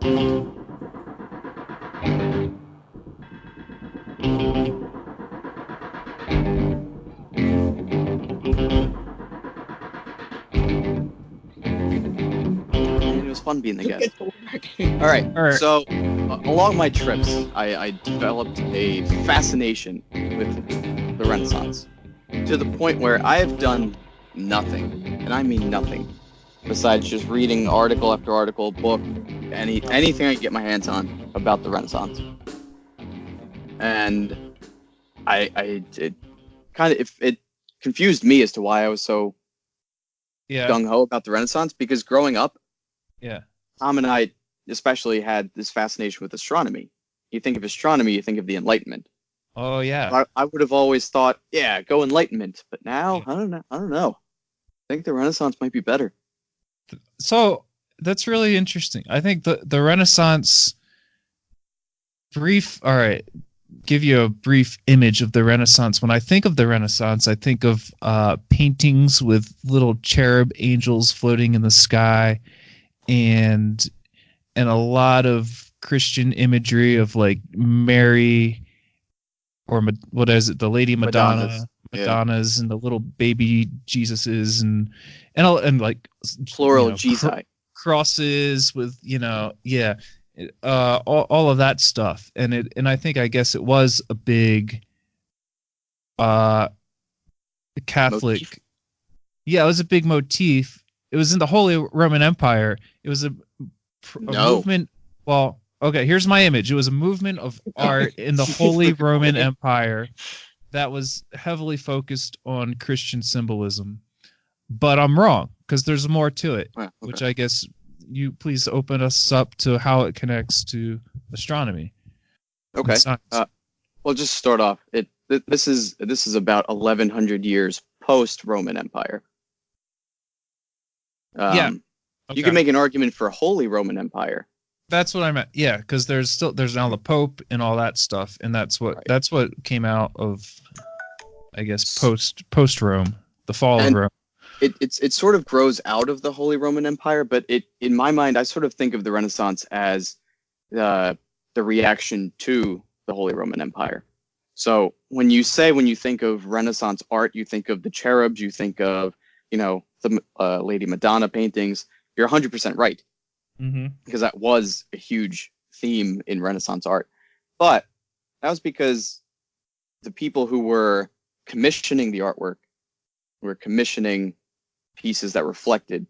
It was fun being the guest. All right. All right. So, along my trips, I developed a fascination with the Renaissance to the point where I have done nothing, and I mean nothing, besides just reading article after article, book, anything I can get my hands on about the Renaissance. And it confused me as to why I was so gung ho about the Renaissance, because growing up, Tom and I especially had this fascination with astronomy. You think of astronomy, you think of the Enlightenment. Oh yeah. I would have always thought, go Enlightenment, but now I don't know. I think the Renaissance might be better. So that's really interesting. I think the Renaissance give you a brief image of the Renaissance. When I think of the Renaissance, I think of paintings with little cherub angels floating in the sky, and a lot of Christian imagery of like Mary, or what is it, the Lady Madonnas, and the little baby Jesuses, and like plural Jesus crosses with all of that stuff. And I guess it was a big Catholic motif. Yeah, it was a big motif. It was in the Holy Roman Empire. It was a movement. Well, okay, here's my image. It was a movement of art in the Holy Roman Empire that was heavily focused on Christian symbolism. But I'm wrong, because there's more to it, which I guess you please open us up to how it connects to astronomy. Okay. Well, just start off. This is about 1100 years post Roman Empire. Okay. You can make an argument for Holy Roman Empire. That's what I meant. Yeah, because there's now the Pope and all that stuff, and that's what came out of, I guess, post Rome, the fall of Rome. It sort of grows out of the Holy Roman Empire, but in my mind, I sort of think of the Renaissance as the reaction to the Holy Roman Empire. So when you think of Renaissance art, you think of the cherubs, you think of the Lady Madonna paintings. You're 100% right, because that was a huge theme in Renaissance art. But that was because the people who were commissioning the artwork were commissioning pieces that reflected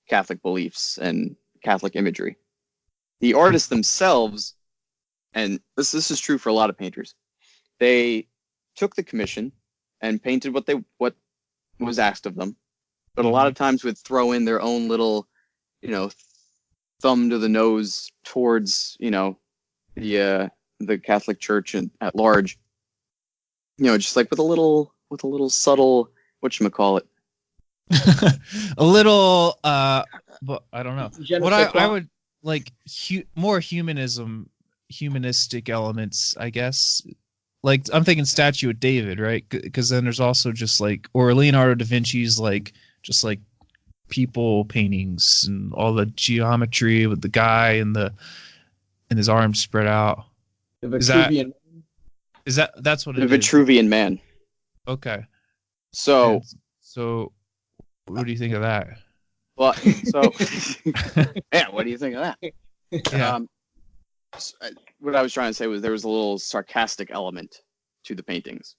Catholic beliefs and Catholic imagery. The artists themselves, and this is true for a lot of painters, they took the commission and painted what was asked of them, but a lot of times would throw in their own little, thumb to the nose towards, the Catholic Church at large, just like with a little subtle, whatchamacallit. A little but I don't know what I would like more humanistic elements, I guess. Like I'm thinking Statue of David, right? Because then there's also just like, or Leonardo da Vinci's just like people paintings and all the geometry with the guy and his arms spread out. The Vitruvian. That's what it is? The Vitruvian Man. Okay. So what do you think of that? Well, yeah, what do you think of that? Yeah. What I was trying to say was there was a little sarcastic element to the paintings.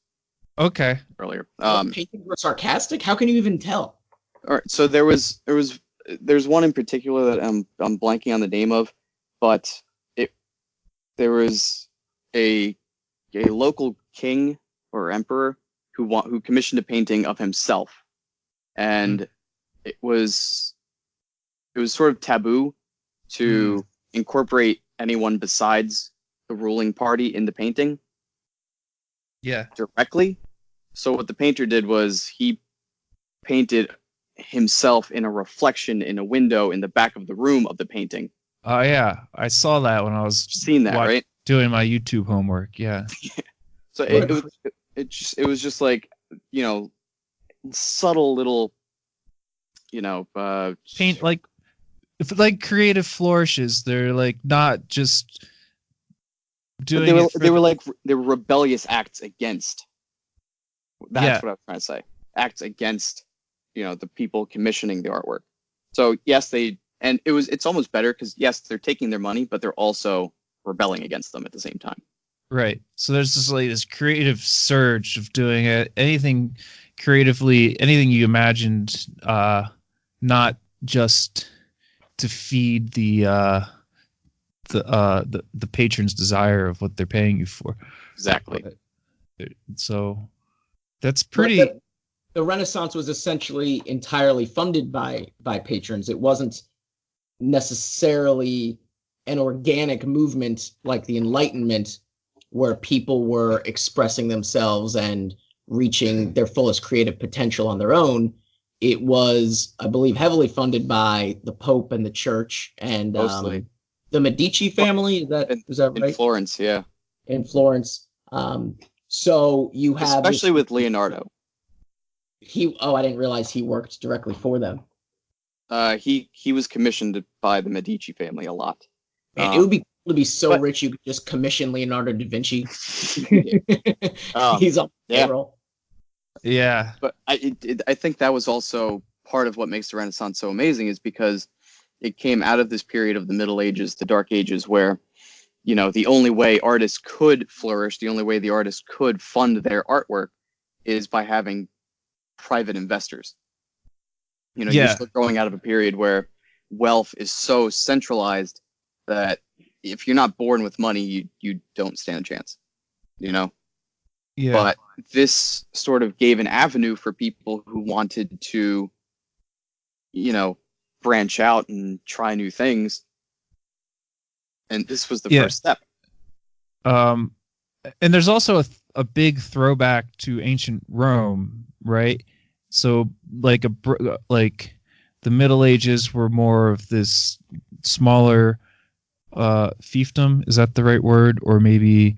Okay. Earlier. Paintings were sarcastic? How can you even tell? All right. So there's one in particular that I'm blanking on the name of, but there was a local king or emperor who commissioned a painting of himself. And it was sort of taboo to incorporate anyone besides the ruling party in the painting. Yeah. Directly. So what the painter did was he painted himself in a reflection in a window in the back of the room of the painting. Oh yeah, I saw that when I was right? Doing my YouTube homework. Yeah. So it was just like, subtle little, paint, like if like creative flourishes, they're like not just doing they were it for they were rebellious acts against. yeah, That's what I was trying to say. Acts against, the people commissioning the artwork. So yes, it's almost better because yes, they're taking their money, but they're also rebelling against them at the same time. right. So there's just like this creative surge of doing it, anything creatively, anything you imagined, not just to feed the patron's desire of what they're paying you for. Exactly. So that's pretty. The Renaissance was essentially entirely funded by patrons. It wasn't necessarily an organic movement like the Enlightenment, where people were expressing themselves and reaching their fullest creative potential on their own. It was, I believe, heavily funded by the Pope and the Church and Mostly. The Medici family. Is that right? In Florence, yeah. In Florence. So you have especially with Leonardo. I didn't realize he worked directly for them. He was commissioned by the Medici family a lot. Man, it would be so rich you could just commission Leonardo da Vinci. He's on payroll. Yeah. But I think that was also part of what makes the Renaissance so amazing, is because it came out of this period of the Middle Ages, the Dark Ages, where, the only way artists could flourish, the only way the artists could fund their artwork is by having private investors. You're still growing out of a period where wealth is so centralized that if you're not born with money, you don't stand a chance. Yeah. But this sort of gave an avenue for people who wanted to, branch out and try new things. And this was the first step. And there's also a big throwback to ancient Rome, right? So like the Middle Ages were more of this smaller fiefdom. Is that the right word? Or maybe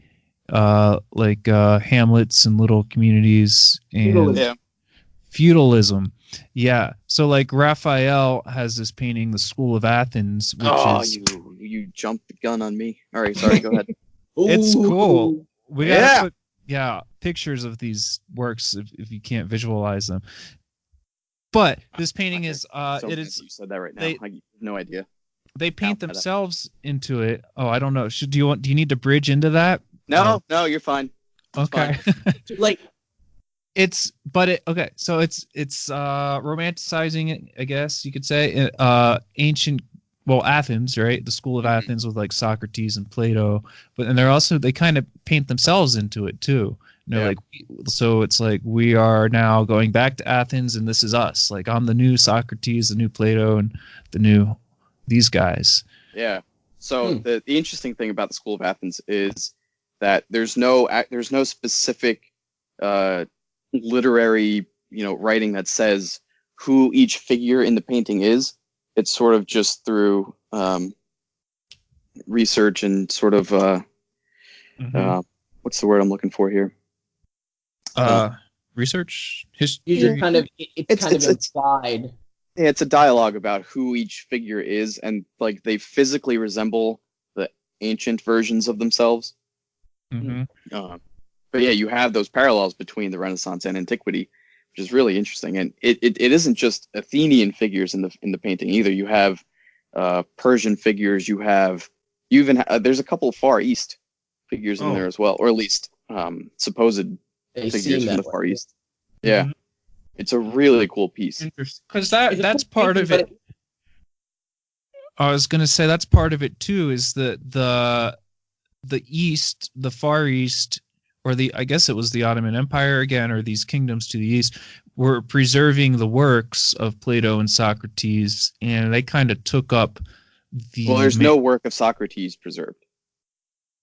hamlets and little communities and feudalism. Yeah. So like Raphael has this painting, The School of Athens, which you jumped the gun on me. All right, sorry, go ahead. It's cool. We gotta put pictures of these works if you can't visualize them. But this painting is it is. You said that right now. I have no idea. They paint themselves into it. Oh, I don't know. Do you need to bridge into that? No, you're fine. Okay. Fine. So it's romanticizing it, I guess you could say. Ancient, Athens, right? The School of Athens with like Socrates and Plato, and they kind of paint themselves into it too. So it's like we are now going back to Athens, and this is us. Like I'm the new Socrates, the new Plato, and the new these guys. Yeah. So the interesting thing about the School of Athens is that there's no specific literary writing that says who each figure in the painting is. It's sort of just through research and sort of what's the word I'm looking for here? Research, history. It's kind of implied. Yeah, it's a dialogue about who each figure is, and like they physically resemble the ancient versions of themselves. Mm-hmm. But yeah, you have those parallels between the Renaissance and antiquity, which is really interesting. And it isn't just Athenian figures in the painting either. You have Persian figures. There's a couple of Far East figures in there as well, or at least supposed figures from the Far East. Yeah. Mm-hmm. It's a really cool piece. Interesting, because that's part of it. I was going to say that's part of it too. Is the East, the Far East, or I guess it was the Ottoman Empire again, or these kingdoms to the east, were preserving the works of Plato and Socrates, and they kind of took up the. Well, there's no work of Socrates preserved.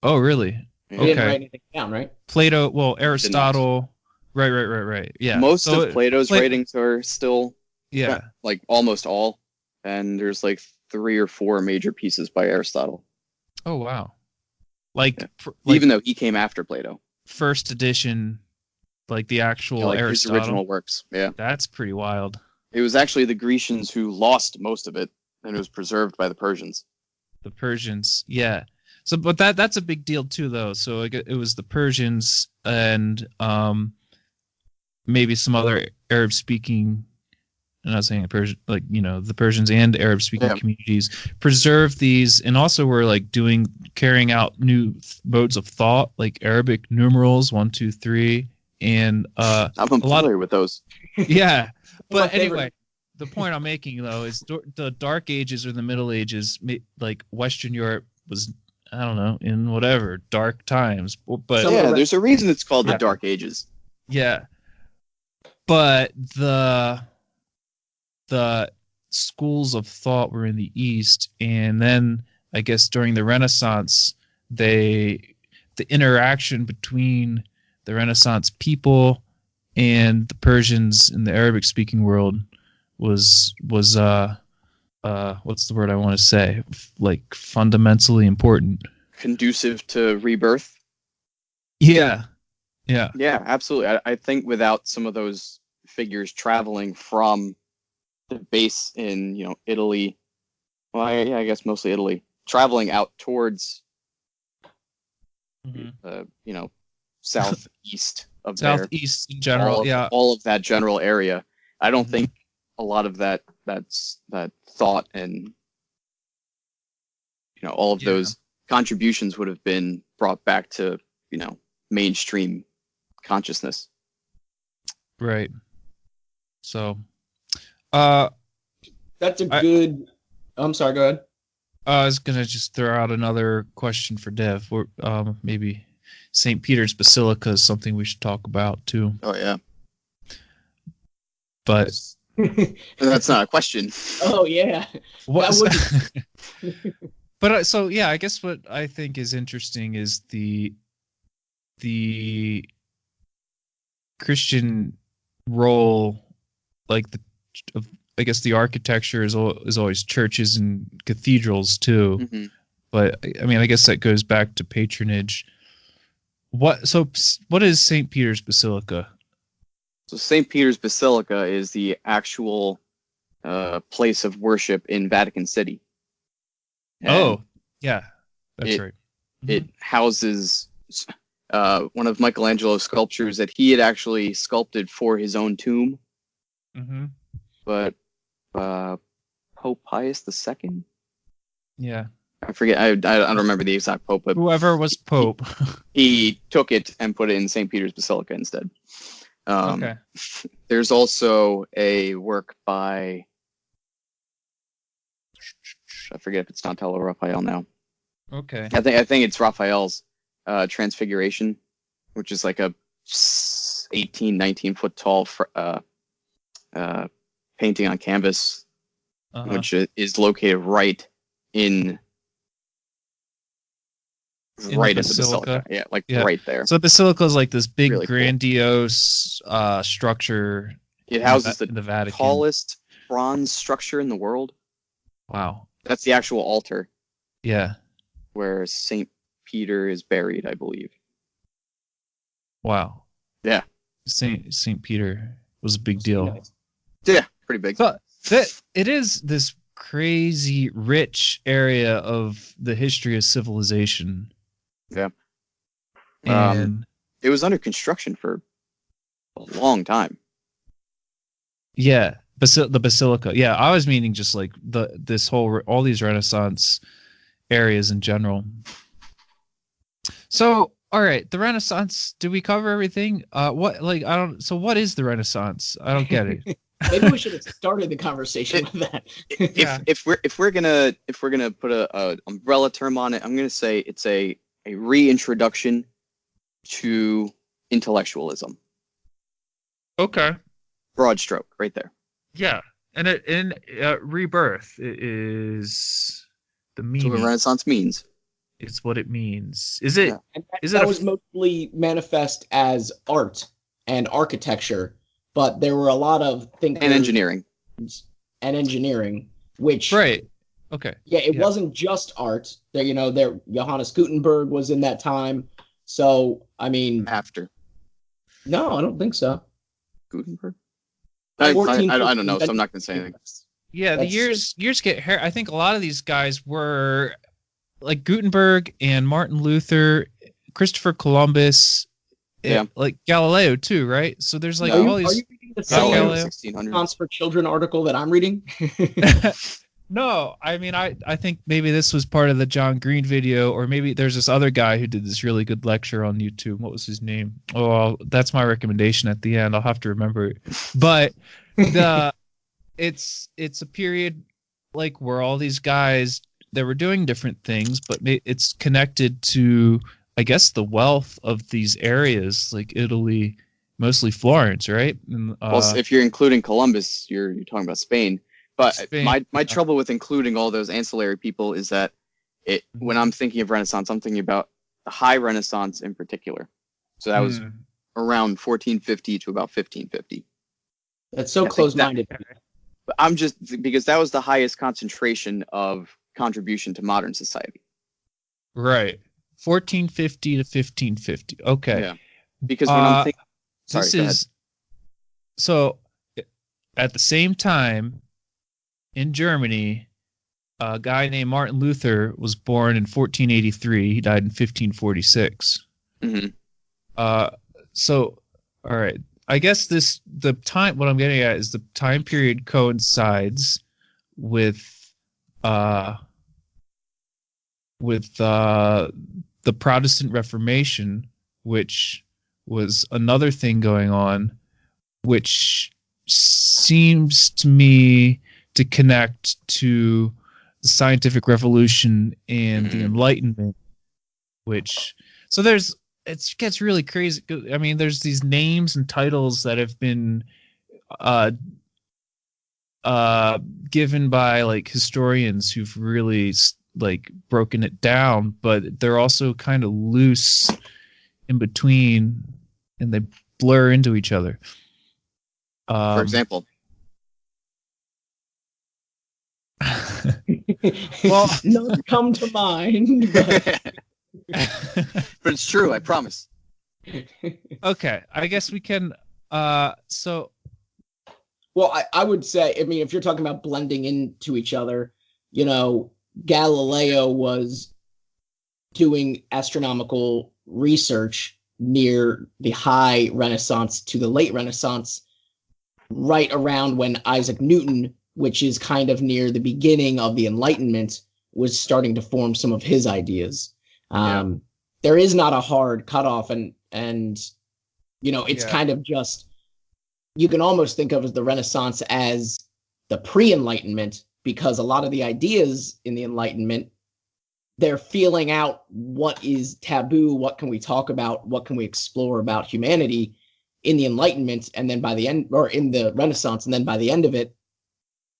Oh, really? Yeah. He didn't write anything down, right? Plato, Aristotle. Right. Yeah. Most of Plato's writings are still, like almost all, and there's like 3 or 4 major pieces by Aristotle. Oh wow! Even though he came after Plato, first edition, like the actual like Aristotle his original works. Yeah, that's pretty wild. It was actually the Grecians who lost most of it, And it was preserved by the Persians. The Persians, yeah. So, but that's a big deal too, though. So it was the Persians and maybe some other Arab-speaking. I'm not saying Persian, like the Persians and Arab-speaking communities preserved these, and also were like carrying out new modes of thought, like Arabic numerals 1, 2, 3, and I'm familiar with those. Yeah, but anyway. The point I'm making, though, is the Dark Ages or the Middle Ages, like Western Europe was, I don't know, in whatever, dark times. But yeah, there's a reason it's called the Dark Ages. Yeah. But the schools of thought were in the East, and then I guess during the Renaissance, the interaction between the Renaissance people and the Persians in the Arabic-speaking world was what's the word I want to say? Like fundamentally important. Conducive to rebirth. Yeah, absolutely. I think without some of those figures traveling from the base in Italy, well, I guess mostly Italy, traveling out towards southeast of southeast in general, all of that general area. I don't think a lot of that thought and all of those contributions would have been brought back to mainstream consciousness. Right. So that's a good I'm sorry, go ahead. I was gonna just throw out another question for Dev. Or maybe St. Peter's Basilica is something we should talk about too. Oh yeah. But that's not a question. Oh yeah. But so yeah, I guess what I think is interesting is the Christian role, like I guess the architecture is always churches and cathedrals too. Mm-hmm. But I mean, I guess that goes back to patronage. What is St. Peter's Basilica? So St. Peter's Basilica is the actual place of worship in Vatican City. And yeah, that's right. It houses one of Michelangelo's sculptures that he had actually sculpted for his own tomb. Mm-hmm. But Pope Pius II? Yeah. I forget. I don't remember the exact pope, but whoever was pope, he took it and put it in St. Peter's Basilica instead. Okay. There's also a work by, I forget if it's Donatello or Raphael now. Okay. I think it's Raphael's Transfiguration, which is like a 18, 19 foot tall painting on canvas, which is located right in the basilica. Yeah, right there. So the basilica is like this big, really grandiose structure. It houses the Vatican. Tallest bronze structure in the world. Wow. That's the actual altar. Yeah. Where St. Peter is buried, I believe. Wow. Yeah. St. Peter was a big deal. Yeah, pretty big. So it is this crazy rich area of the history of civilization. Yeah. And it was under construction for a long time. Yeah, the basilica. Yeah, I was meaning just like all these Renaissance areas in general. So, all right, the Renaissance. Did we cover everything? So what is the Renaissance? I don't get it. Maybe we should have started the conversation with that. If we're gonna put a umbrella term on it, I'm gonna say it's a reintroduction to intellectualism. Okay. Broad stroke, right there. Yeah, and rebirth is the meaning. That's what Renaissance means. It's what it means. Is it? Yeah. That was mostly manifest as art and architecture, but there were a lot of thinkers and engineering, which right. Okay. Yeah, it wasn't just art. There Johannes Gutenberg was in that time. So I mean, after. No, I don't think so. Gutenberg. I don't know, so I'm not going to say anything. Yeah, the years get. I think a lot of these guys were like Gutenberg and Martin Luther, Christopher Columbus, like Galileo too, right? So there's like all these. Are you reading the same Renaissance for Children article that I'm reading? No, I mean, I think maybe this was part of the John Green video, or maybe there's this other guy who did this really good lecture on YouTube. What was his name? Oh, that's my recommendation at the end. I'll have to remember it. But it's a period like where all these guys, they were doing different things, but it's connected to, I guess, the wealth of these areas like Italy, mostly Florence, right? And, well, if you're including Columbus, you're talking about Spain. But Spain, my trouble with including all those ancillary people is that when I'm thinking of Renaissance, I'm thinking about the High Renaissance in particular. So that was around 1450 to about 1550. That's so close-minded. But I'm just because that was the highest concentration of contribution to modern society. Right. 1450 to 1550. Okay. Yeah. Because when I'm thinking, so at the same time in Germany, a guy named Martin Luther was born in 1483. He died in 1546. Mm-hmm. So, all right. I guess what I'm getting at is the time period coincides with the Protestant Reformation, which was another thing going on, which seems to me to connect to the scientific revolution and the Enlightenment, it gets really crazy. I mean, there's these names and titles that have been given by like historians who've really like broken it down, but they're also kind of loose in between and they blur into each other. For example. Well, none come to mind. But it's true, I promise. Okay, I guess we can. Well, I would say, I mean, if you're talking about blending into each other, Galileo was doing astronomical research near the High Renaissance to the Late Renaissance, right around when Isaac Newton, which is kind of near the beginning of the Enlightenment, was starting to form some of his ideas. There is not a hard cutoff, and it's kind of just, you can almost think of the Renaissance as the pre-Enlightenment, because a lot of the ideas in the Enlightenment, they're feeling out what is taboo, what can we talk about, what can we explore about humanity in the Enlightenment, and then by the end, or in the Renaissance, and then by the end of it,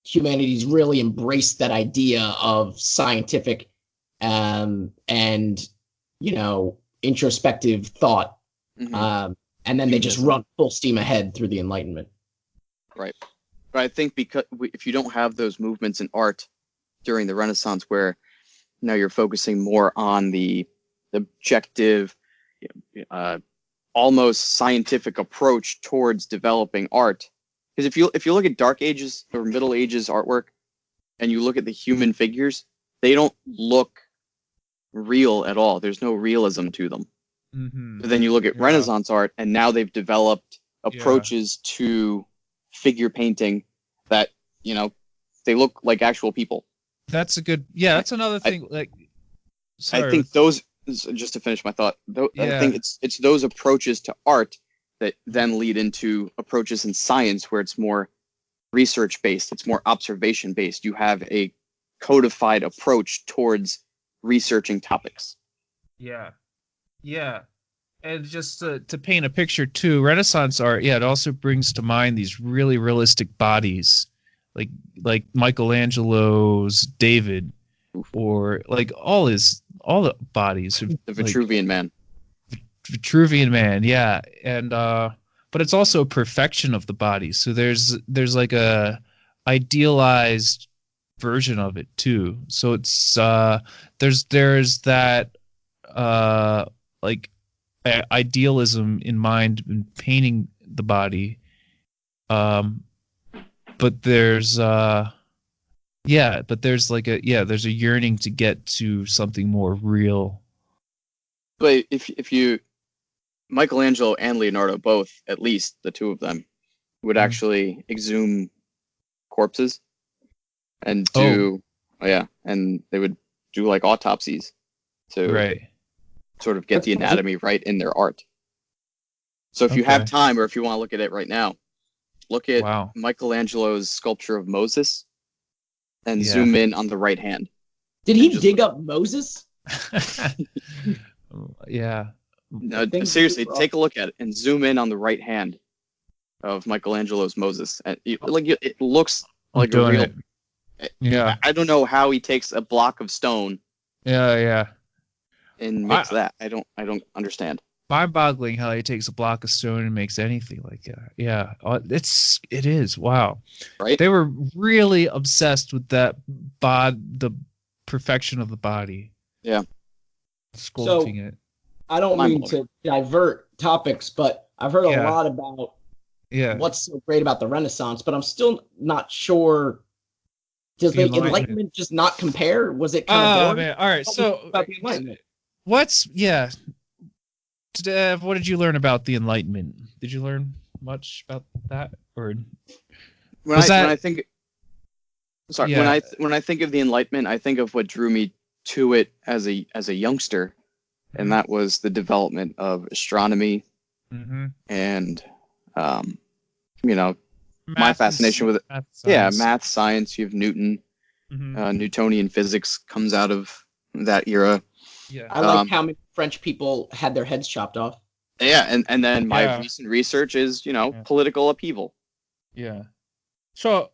humanity's really embraced that idea of scientific and introspective thought, and then they just run full steam ahead through the Enlightenment. Right, but I think because if you don't have those movements in art during the Renaissance, where now you're focusing more on the objective, almost scientific approach towards developing art. Because if you look at Dark Ages or Middle Ages artwork, and you look at the human figures, they don't look real at all. There's no realism to them. But then you look at Renaissance art, and now they've developed approaches to figure painting that they look like actual people. That's a good. Yeah, that's another thing. I think those, just to finish my thought, I think it's those approaches to art that then lead into approaches in science where it's more research based, it's more observation based. You have a codified approach towards researching topics. Yeah. And just to paint a picture too, Renaissance art, it also brings to mind these really realistic bodies, like Michelangelo's David, or like all the bodies of the Vitruvian Man. Vitruvian Man, yeah, and but it's also a perfection of the body. So there's like a idealized version of it too. So it's there's that like idealism in mind in painting the body, but there's Yeah, but there's there's a yearning to get to something more real. But if you Michelangelo and Leonardo both, at least the two of them, would actually exhume corpses and and they would do like autopsies to sort of get the anatomy right in their art. So if you have time, or if you want to look at it right now, look at Michelangelo's sculpture of Moses and zoom in on the right hand. Did he dig up Moses? Yeah. No, seriously, take a look at it and zoom in on the right hand of Michelangelo's Moses. And it looks like a real. Yeah. I don't know how he takes a block of stone. Yeah. And makes that. I don't understand. Mind-boggling how he takes a block of stone and makes anything like that. Yeah, it is. Wow. Right. They were really obsessed with the perfection of the body. Yeah. Sculpting it. I don't mean to divert topics, but I've heard a lot about what's so great about the Renaissance, but I'm still not sure. Does the Enlightenment just not compare? Was it kind of boring? Man. All right, so about the Enlightenment. What did you learn about the Enlightenment? Did you learn much about that, or when I think of the Enlightenment, I think of what drew me to it as a youngster, and that was the development of astronomy and my fascination with it. Math, science. You have Newton. Newtonian physics comes out of that era. Yeah, I like how many French people had their heads chopped off. Yeah, and then my recent research is political upheaval. Yeah, so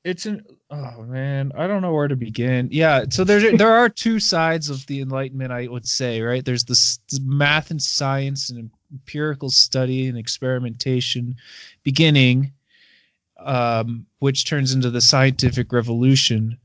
it's oh man, I don't know where to begin. Yeah, so there are two sides of the Enlightenment, I would say, right? There's the math and science and empirical study and experimentation beginning, which turns into the scientific revolution,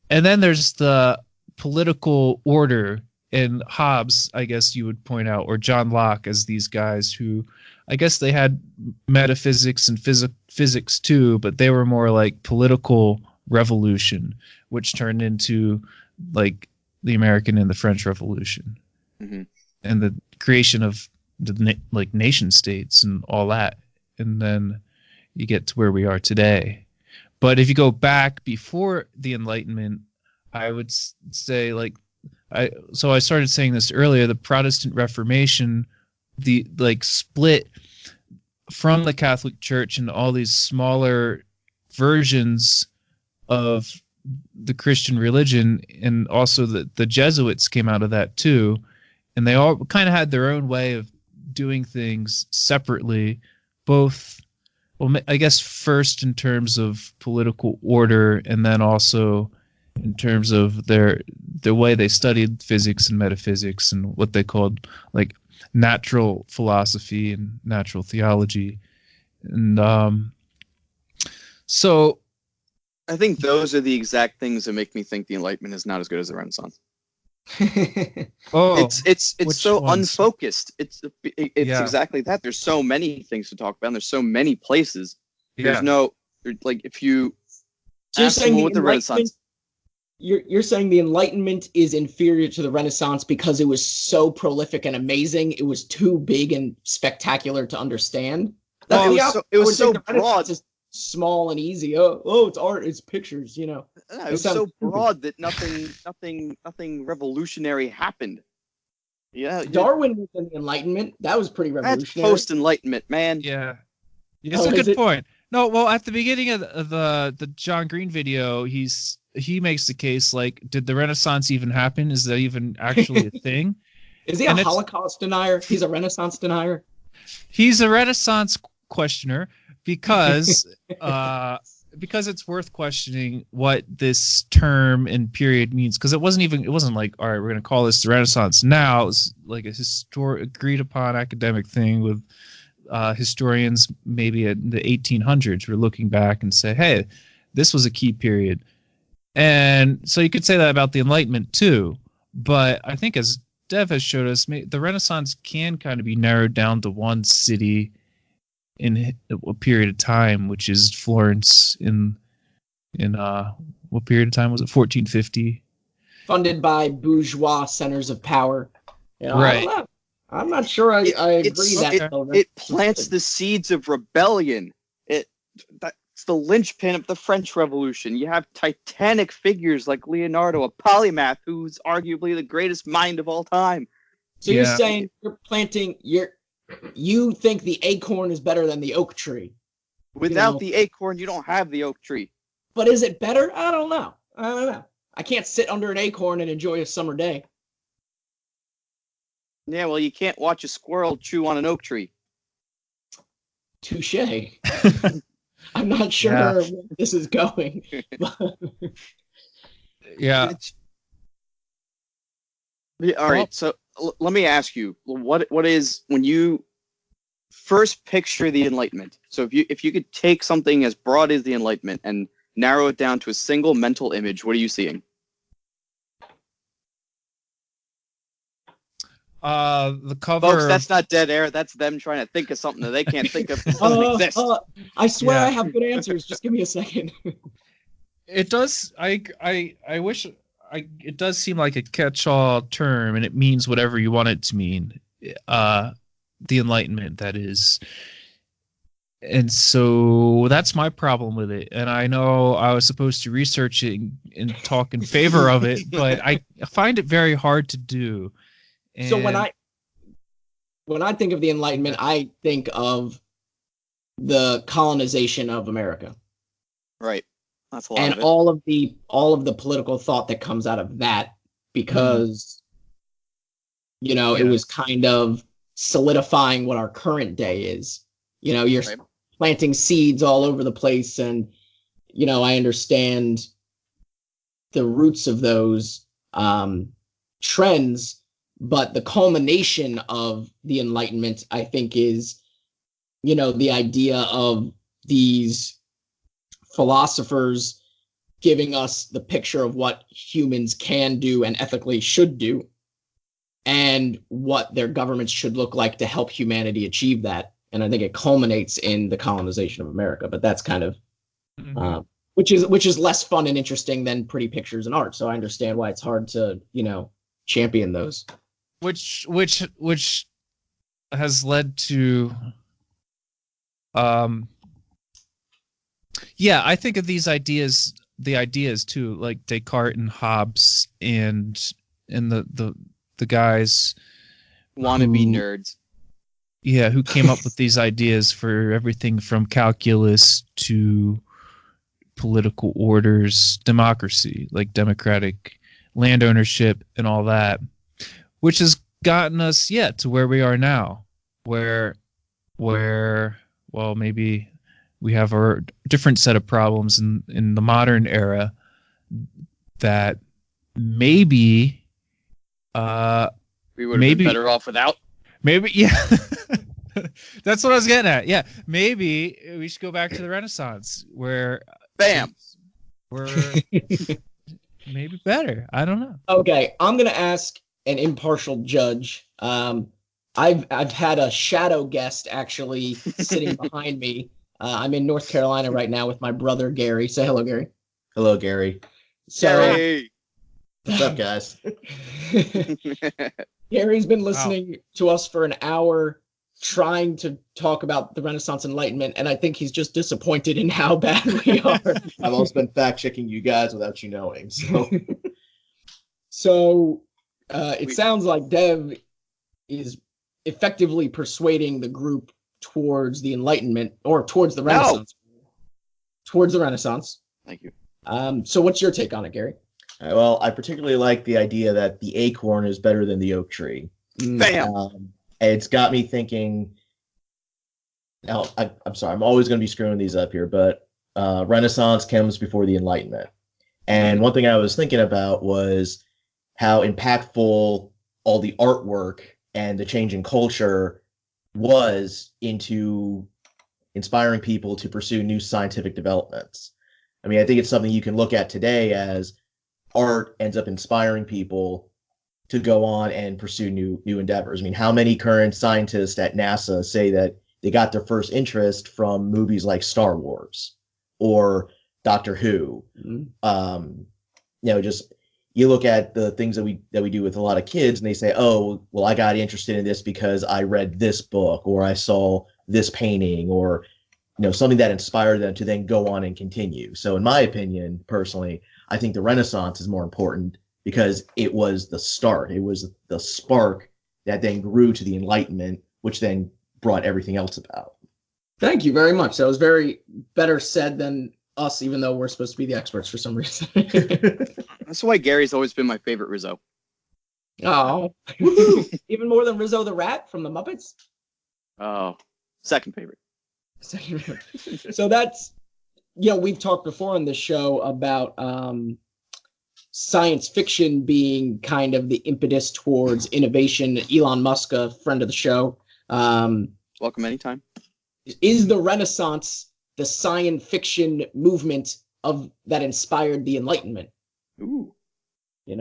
and then there's the political order. And Hobbes, I guess you would point out, or John Locke, as these guys who, I guess they had metaphysics and physics too, but they were more like political revolution, which turned into like the American and the French Revolution, and the creation of the nation states and all that, and then you get to where we are today. But if you go back before the Enlightenment, I would say I started saying this earlier, the Protestant Reformation, the split from the Catholic Church into all these smaller versions of the Christian religion, and also the Jesuits came out of that too, and they all kind of had their own way of doing things separately, both, well, I guess first in terms of political order, and then also in terms of the way they studied physics and metaphysics and what they called like natural philosophy and natural theology. And so I think those are the exact things that make me think the Enlightenment is not as good as the Renaissance. It's so unfocused. It's exactly that. There's so many things to talk about, and there's so many places. There's if you ask someone what the Renaissance. You're saying the Enlightenment is inferior to the Renaissance because it was so prolific and amazing. It was too big and spectacular to understand. It was so broad, just small and easy. Oh, it's art, it's pictures. It was so broad that nothing revolutionary happened. Yeah, Darwin was in the Enlightenment. That was pretty revolutionary. That's post-Enlightenment, man. Yeah, it's a good point. No, well, at the beginning of the John Green video, he makes the case did the Renaissance even happen? Is that even actually a thing? Is he a Holocaust denier? He's a Renaissance denier. He's a Renaissance questioner because it's worth questioning what this term and period means, because it wasn't like, all right, we're going to call this the Renaissance now. It was like a agreed upon academic thing with historians maybe in the 1800s were looking back and say, hey, this was a key period. And so you could say that about the Enlightenment too, but I think as Dev has showed us, the Renaissance can kind of be narrowed down to one city in a period of time, which is Florence in what period of time was it? 1450. Funded by bourgeois centers of power. You know, Right. I don't know. I'm not sure I agree it plants the seeds of rebellion. That's the linchpin of the French Revolution. You have titanic figures like Leonardo, a polymath who's arguably the greatest mind of all time. So you're saying you think the acorn is better than the oak tree? Without the acorn, you don't have the oak tree. But is it better? I don't know. I can't sit under an acorn and enjoy a summer day. Yeah, well, you can't watch a squirrel chew on an oak tree. Touche. I'm not sure where this is going. Yeah. All right. So let me ask you, what is, when you first picture the Enlightenment? So if you could take something as broad as the Enlightenment and narrow it down to a single mental image, what are you seeing? The cover. Folks, that's not dead air. That's them trying to think of something that they can't think of that doesn't exist. I swear I have good answers. Just give me a second. It does. I wish. It does seem like a catch-all term, and it means whatever you want it to mean. The Enlightenment, that is. And so that's my problem with it. And I know I was supposed to research it and talk in favor of it, but I find it very hard to do. And so when I think of the Enlightenment, I think of the colonization of America. Right. That's a lot and of it. all of the political thought that comes out of that, because it was kind of solidifying what our current day is. You're planting seeds all over the place, and I understand the roots of those trends. But the culmination of the Enlightenment, I think, is, the idea of these philosophers giving us the picture of what humans can do and ethically should do, and what their governments should look like to help humanity achieve that. And I think it culminates in the colonization of America. But that's kind of, which is less fun and interesting than pretty pictures and art. So I understand why it's hard to, champion those. Which has led to I think of the ideas too, like Descartes and Hobbes and the guys wannabe nerds. Yeah, who came up with these ideas for everything from calculus to political orders, democracy, like democratic land ownership and all that. Which has gotten us, to where we are now, where maybe we have a different set of problems in the modern era that maybe we would have been better off without. Maybe, that's what I was getting at. Yeah, maybe we should go back to the Renaissance, where bam, we're maybe better. I don't know. Okay, I'm gonna ask an impartial judge. I've had a shadow guest actually sitting behind me. I'm in North Carolina right now with my brother Gary. Say hello, Gary. Hello, Gary. Gary. What's up, guys? Gary's been listening to us for an hour, trying to talk about the Renaissance Enlightenment, and I think he's just disappointed in how bad we are. I've also been fact-checking you guys without you knowing. So it sounds like Dev is effectively persuading the group towards the Enlightenment, or towards the Renaissance. No. Towards the Renaissance. Thank you. So what's your take on it, Gary? Well, I particularly like the idea that the acorn is better than the oak tree. Bam! It's got me thinking. Now, I'm sorry, I'm always going to be screwing these up here, but Renaissance comes before the Enlightenment. And one thing I was thinking about was how impactful all the artwork and the change in culture was into inspiring people to pursue new scientific developments. I mean, I think it's something you can look at today as art ends up inspiring people to go on and pursue new endeavors. I mean, how many current scientists at NASA say that they got their first interest from movies like Star Wars, or Doctor Who. Mhm. Just you look at the things that we do with a lot of kids, and they say, "Oh, well, I got interested in this because I read this book, or I saw this painting, or something that inspired them to then go on and continue." So, in my opinion, personally, I think the Renaissance is more important because it was the start. It was the spark that then grew to the Enlightenment, which then brought everything else about. Thank you very much. That was very better said than us, even though we're supposed to be the experts for some reason. That's why Gary's always been my favorite Rizzo. Oh, even more than Rizzo the Rat from the Muppets? Oh, second favorite. So that's, we've talked before on this show about science fiction being kind of the impetus towards innovation. Elon Musk, a friend of the show. Welcome anytime. Is the Renaissance the science fiction movement that inspired the Enlightenment? Ooh. I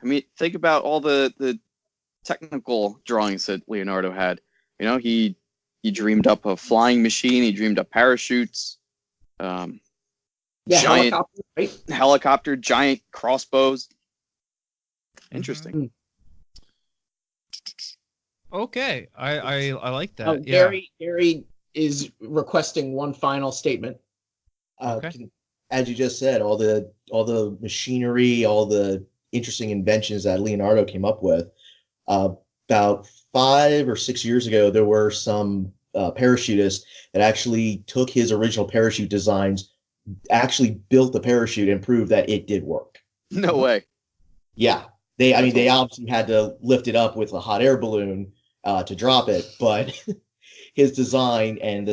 mean, think about all the technical drawings that Leonardo had. He dreamed up a flying machine. He dreamed up parachutes. Giant helicopter, right? Helicopter, giant crossbows. Interesting. Mm-hmm. Okay, I like that. Gary is requesting one final statement. Okay. As you just said, all the machinery, all the interesting inventions that Leonardo came up with. About 5 or 6 years ago, there were some parachutists that actually took his original parachute designs, actually built the parachute, and proved that it did work. No way. Yeah, they obviously had to lift it up with a hot air balloon to drop it, but his design and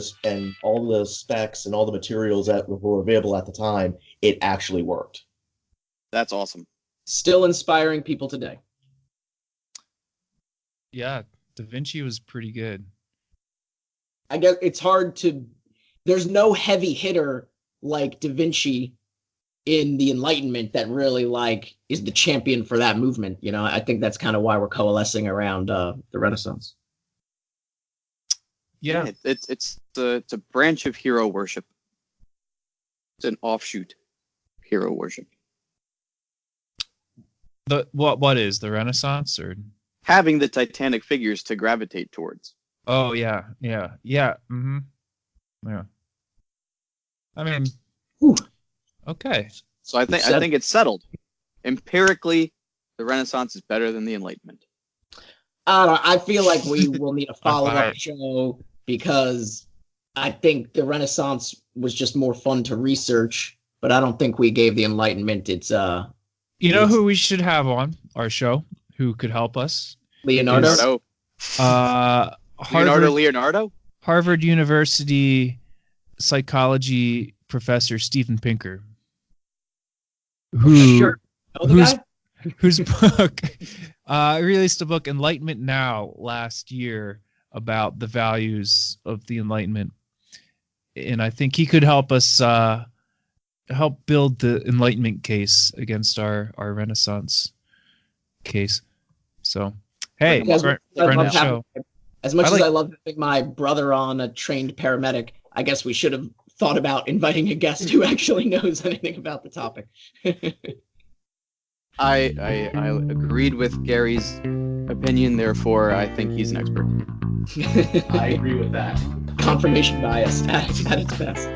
all the specs and all the materials that were available at the time, it actually worked. That's awesome. Still inspiring people today. Yeah, Da Vinci was pretty good. I guess it's hard to. There's no heavy hitter like Da Vinci in the Enlightenment that really is the champion for that movement. I think that's kind of why we're coalescing around the Renaissance. Yeah, it's a branch of hero worship. It's an offshoot hero worship. What is the Renaissance, or having the Titanic figures to gravitate towards? Oh yeah. Mm-hmm. Yeah. I mean, Ooh. Okay. So I think it's settled. Empirically, the Renaissance is better than the Enlightenment. I feel like we will need a follow-up show because I think the Renaissance was just more fun to research, but I don't think we gave the Enlightenment its who we should have on our show who could help us? Leonardo. Harvard University psychology professor Steven Pinker. Whose book released a book, Enlightenment Now, last year about the values of the Enlightenment, and I think he could help us help build the Enlightenment case against our Renaissance case. So, hey, friend of the show. As much as I love having my brother on, a trained paramedic, I guess we should have thought about inviting a guest who actually knows anything about the topic. I agreed with Gary's opinion, therefore I think he's an expert. I agree with that. Confirmation bias at its best.